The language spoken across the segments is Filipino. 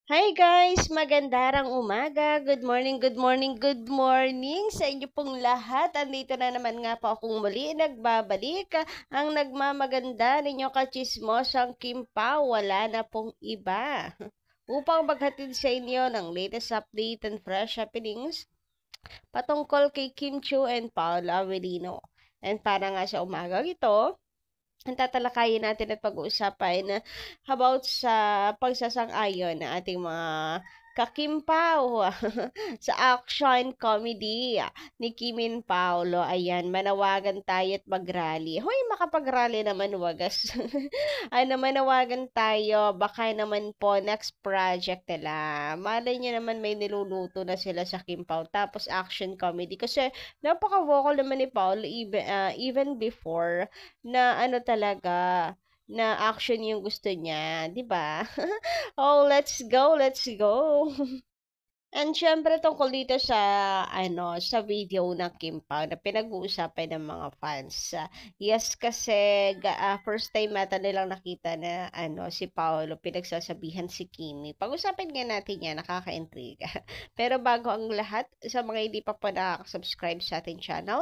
Hi guys! Magandang umaga. Good morning, good morning, good morning sa inyo pong lahat. Andito na naman nga po akong muli nagbabalik. Ang nagmamaganda ninyo kachismosang Kim Pao. Wala na pong iba. Upang maghatid sa inyo ng latest update and fresh happenings patungkol kay Kim Chiu and Paula Avellino. And para nga sa umaga ito, ang tatalakayin natin at pag-uusapan about sa pagsasang-ayon ng ating mga kakimpaw sa action comedy ni Kimin Paulo. Ayan, manawagan tayo at mag-rally. Hoy, makapag-rally naman wagas. Manawagan tayo. Baka naman po next project nila. Malay nyo naman may niluluto na sila sa Kimpaw. Tapos action comedy. Kasi napaka-vocal naman ni Paulo even before na talaga na action yung gusto niya, 'di ba? Oh, let's go, let's go. And syempre tungkol dito sa sa video ng Kim Pao na pinag-uusapan ng mga fans. Yes, kasi first time natin nilang nakita na si Paolo pinagsasabihan si Kimi. Pag-usapan nga natin 'yan, nakaka-intriga. Pero bago ang lahat, sa mga hindi pa po nakaka-subscribe sa ating channel,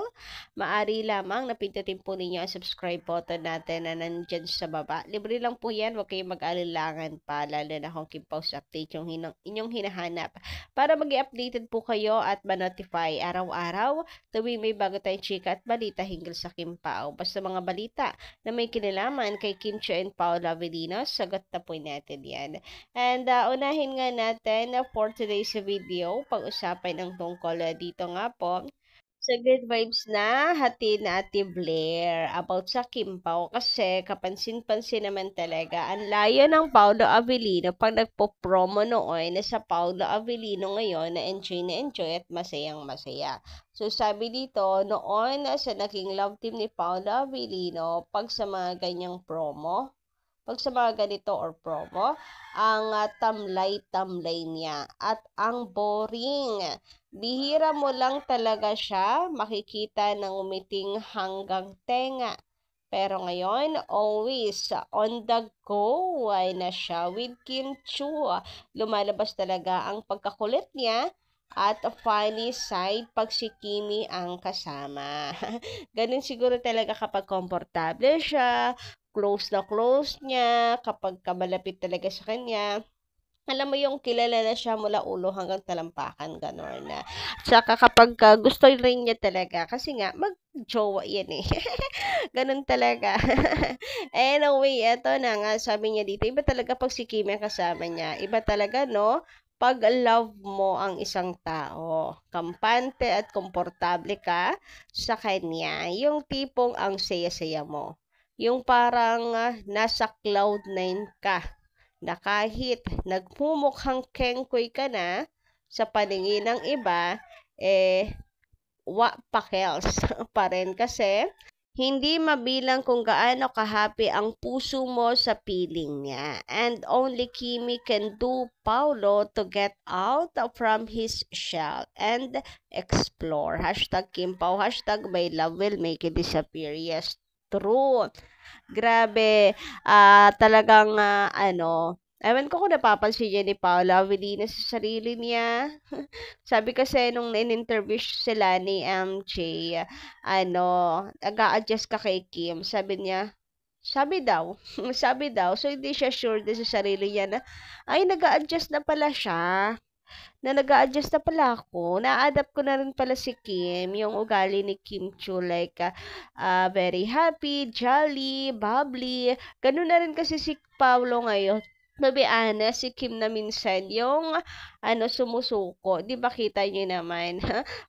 maari lamang na pindutin po ninyo ang subscribe button natin na nandyan sa baba. Libre lang po 'yan, huwag kayong mag-alilangan pa, lalo na kung Kim Pao's update yung inyong hinahanap para mag-updated po kayo at ma-notify araw-araw tuwing may bago tayong chika at balita hinggil sa Kim Pao. Basta mga balita na may kinalaman kay Kim Chiu and Paula Avellino, sagot na po natin yan. And unahin nga natin for today's video, pag-usapan ng tungkol dito nga po sa Good Vibes na hatid na Ate Blair about sa Kim Pao kasi kapansin-pansin naman talaga ang layo ng Paolo Avellino pag nagpo-promo noon na sa Paolo Avellino ngayon na enjoy at masayang masaya. So sabi dito, noon sa naging love team ni Paolo Avellino pag sa mga ganyang promo, pag sa mga ganito or promo, ang tamlay-tamlay niya at ang boring. Bihira mo lang talaga siya makikita ng umiting hanggang tenga. Pero ngayon, always on the go ay na siya with Kim Chu. Lumalabas talaga ang pagkakulit niya at a funny side pag si Kimi ang kasama. Ganun siguro talaga kapag komportable siya, close niya, kapag kamalapit talaga sa kanya. Alam mo yung kilala na siya mula ulo hanggang talampakan, gano'n na. Tsaka kapag gusto rin niya talaga, kasi nga, mag-jowa yan eh. Ganun talaga. Anyway, eto na nga, sabi niya dito, iba talaga pag si Kim ang kasama niya. Iba talaga, no? Pag love mo ang isang tao, kampante at komportable ka sa kanya, yung tipong ang saya-saya mo. Yung parang nasa cloud nine ka na kahit nagmumukhang kengkoy ka na sa paningin ng iba, wa pakels pa rin kasi hindi mabilang kung gaano ka-happy ang puso mo sa piling niya. And only Kimi can do Paulo to get out from his shell and explore. Hashtag Kim Pao, hashtag my love will make it disappear. Yes, true. Grabe, talagang ewan ko kung napapansin niya ni Paula Avellino sa sarili niya. Sabi kasi nung in-interview sila ni MJ, nag-a-adjust ka kay Kim. Sabi daw, sabi daw, so hindi siya sure din sa sarili niya na, ay, nag-a-adjust na pala siya na nag-a-adjust na pala ako. Na-adapt ko na rin pala si Kim, yung ugali ni Kim Chu, like, very happy, jolly, bubbly. Ganun na rin kasi si Paulo ngayon. To be honest, si Kim na minsan yung sumusuko. Di ba kita niyo naman?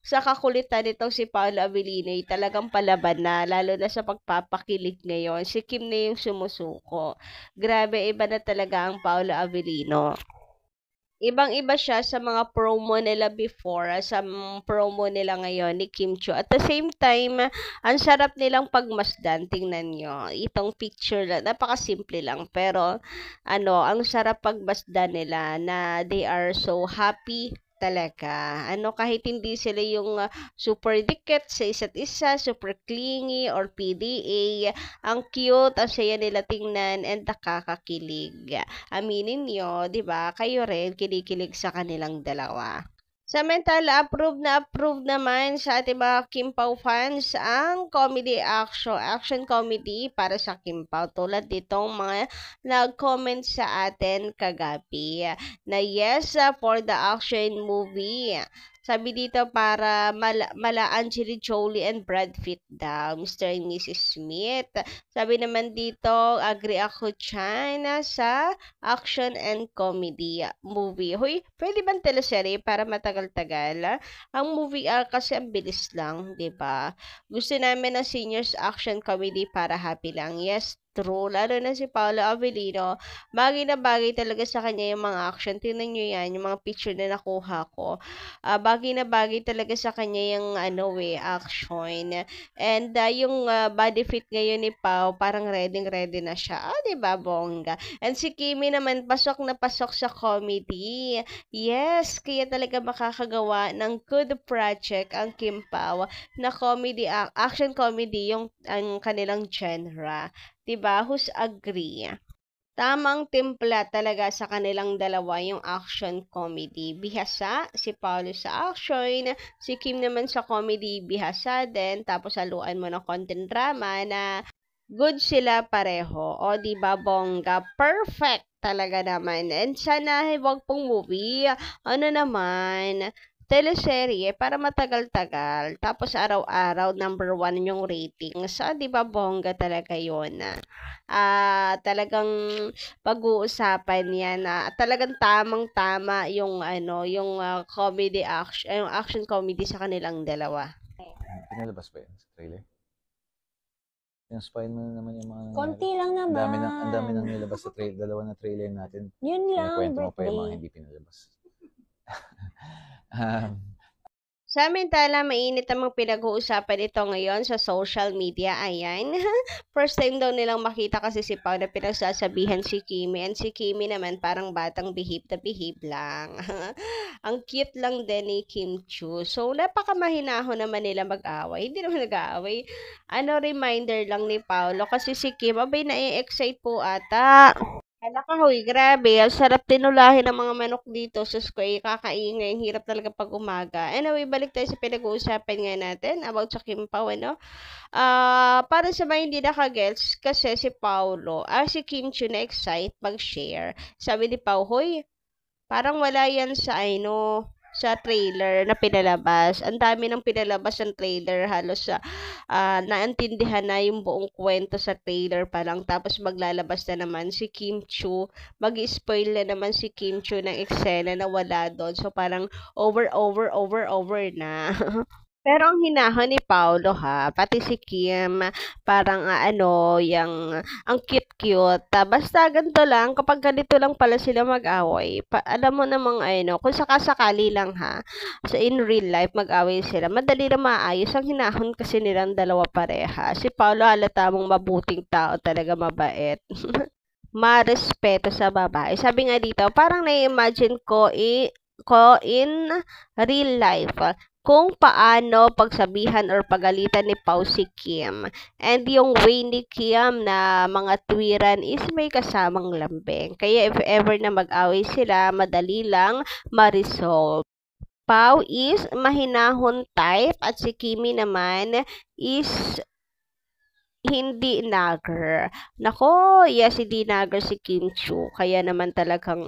Sa kakulitan nitong si Paolo Avellino, talagang palaban na, lalo na sa pagpapakilig ngayon. Si Kim na yung sumusuko. Grabe, iba na talaga ang Paolo Avellino. Ibang-iba siya sa mga promo nila before, sa promo nila ngayon ni Kim Chiu. At the same time, ang sarap nilang pagmasdan. Tingnan nyo. Itong picture lang, napakasimple lang. Pero, ang sarap pagmasdan nila na they are so happy talaga. Kahit hindi sila yung super dikit sa isa't isa, super clingy or PDA, ang cute, ang saya nila tingnan, and nakakakilig. Aminin nyo, di ba? Kayo rin, kinikilig sa kanilang dalawa. Samantala, approve naman sa ating mga Kim Pao fans ang action comedy para sa Kim Pao. Tulad ditong mga nag-comment sa atin kagabi na yes for the action movie. Sabi dito para mala Angelina Jolie and Brad Pitt daw, Mr. and Mrs. Smith. Sabi naman dito, agree ako dyan sa action and comedy movie. Hoy, pwede bang teleserye para matagal-tagal? Ang movie kasi ang bilis lang, 'di ba? Gusto namin ng seniors action comedy para happy lang. Yes, true. Lalo na si Paolo Avellino. Bagay na bagay talaga sa kanya yung mga action. Tingnan nyo yan, yung mga picture na nakuha ko. Bagay na bagay talaga sa kanya yung action. And yung body fit ngayon ni Pao, parang ready na siya. Diba, bongga? And si Kimi naman, pasok na pasok sa comedy. Yes, kaya talaga makakagawa ng good project ang Kim Pao na comedy, action comedy yung ang kanilang genre. Diba? Who's agree? Tamang timpla talaga sa kanilang dalawa yung action comedy. Bihasa, si Paolo sa action, si Kim naman sa comedy, bihasa din. Tapos haluan mo ng content drama na good sila pareho. O, diba, bongga? Perfect talaga naman. And sana wag pong movie. Naman, teleserye para matagal-tagal. Tapos araw-araw, number 1 yung ratings. Diba, bongga talaga yun. Talagang pag-uusapan yan. Talagang tamang-tama yung, yung comedy action, yung action comedy sa kanilang dalawa. Pinalabas ba yan sa trailer? Yung spoil mo naman yung mga nangyari. Konti lang naman. Ang dami nang nilabas sa dalawa na trailer natin. Yun lang, kwento mo pa birthday. yung mga hindi pinalabas. Samantala, mainit namang pinag-uusapan ito ngayon sa social media. Ayan. First time daw nilang makita kasi si Pao na pinagsasabihan si Kimi. And si Kimi naman parang batang behave na behave lang. Ang cute lang din ni Kim Chu. So, napakamahinahon naman nila mag-away. Hindi naman nag-aaway. Reminder lang ni Paolo. Kasi si Kim, abay na-excite po ata. Hala ka, huy, grabe. Ang sarap tinulahin ng mga manok dito sa square. Kakaingay. Ang hirap talaga pag umaga. Anyway, balik tayo sa pinag-uusapan nga natin about sa Kim Pao, para sa mga hindi nakagets, kasi si Paolo, si Kim Chu na-excite mag-share. Sabi ni Pao, hoy, parang wala yan sa trailer na pinalabas. Ang dami ng pinalabas ng trailer. Halos naintindihan na yung buong kwento sa trailer pa lang. Tapos maglalabas na naman si Kim Chu. Mag-spoil na naman si Kim Chu ng eksena na wala doon. So parang over na. Pero ang hinahon ni Paolo pati si Kim, parang ang cute-cute. Basta ganito lang, kapag ganito lang pala sila mag-away, alam mo namang kung sakasakali lang so in real life mag-away sila, madali na maayos. Ang hinahon kasi nilang dalawa pareha. Si Paolo halata mong mabuting tao, talaga mabait. Marespeto sa babae. Sabi nga dito, parang na-imagine ko in real life kung paano pagsabihan or pagalitan ni Pao si Kim. And yung way ni Kim na mga tuwiran is may kasamang lambing. Kaya if ever na mag-away sila, madali lang ma-resolve. Pao is mahinahon type at si Kimi naman is hindi nagger. Nako, yes, hindi nagger si Kim Chu. Kaya naman talagang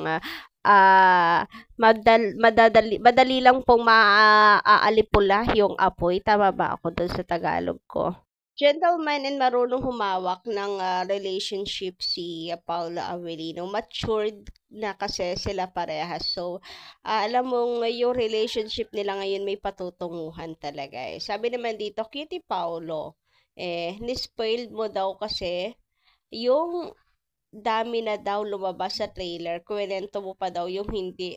madali lang pong maaalipula yung apoy. Tama ba ako doon sa Tagalog ko? Gentleman and marunong humawak ng relationship si Paolo Avellino. Matured na kasi sila parehas. So, alam mo, yung relationship nila ngayon may patutunguhan talaga. Sabi naman dito, Cutie Paolo, nispoiled mo daw kasi yung dami na daw lumabas sa trailer, kuwento mo pa daw yung hindi.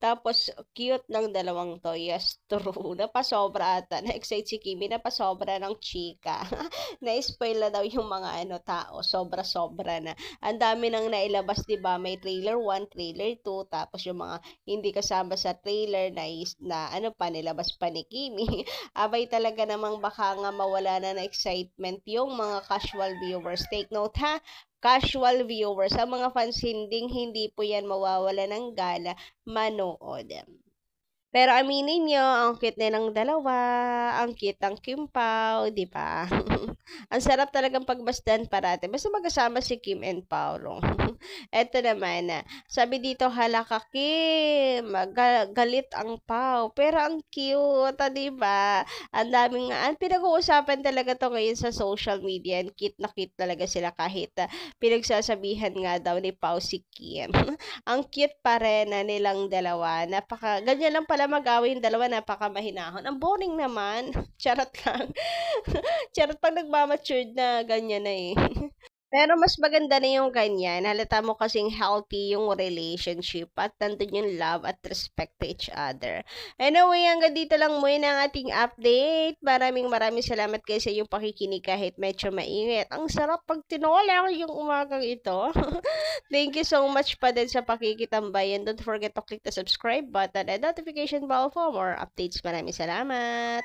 Tapos, cute ng dalawang to. Yes, true. Napasobra ata. Na-excite si Kimi. Napasobra ng chika. Na-spoil na daw yung mga tao. Sobra-sobra na. Ang dami nang nailabas, di ba? May trailer 1, trailer 2. Tapos yung mga hindi kasama sa trailer na nilabas pa ni Kimi. Abay talaga namang baka nga mawala na ng excitement yung mga casual viewers. Take note ha, casual viewers, ang mga fans hindi po yan mawawala ng gana manood. Pero aminin nyo, ang cute nilang dalawa, ang cute ng Kim Pao, di ba? Ang sarap talagang pagbasdan parate. Basta magkasama si Kim and Paolo. Eto naman, sabi dito, hala ka Kim, galit ang Pao. Pero ang cute, di ba? Ang daming, pinag-uusapan talaga to ngayon sa social media. And cute talaga sila kahit pinagsasabihan nga daw ni Pao si Kim. Ang cute pa rin nilang dalawa. Ganyan lang pala mag-away yung dalawa, napaka mahinahon. Ang boring naman. Charot lang. Charot pag nagmamatured na ganyan na eh. Pero mas maganda na yung ganyan. Halata mo kasing healthy yung relationship at nandun yung love at respect to each other. Anyway, hanggang dito lang muna ang ating update. Maraming salamat kayo sa iyong pakikinig kahit medyo mainit. Ang sarap pag tinola yung umagang ito. Thank you so much pa din sa pakikitambayan. Don't forget to click the subscribe button and notification bell for more updates. Maraming salamat!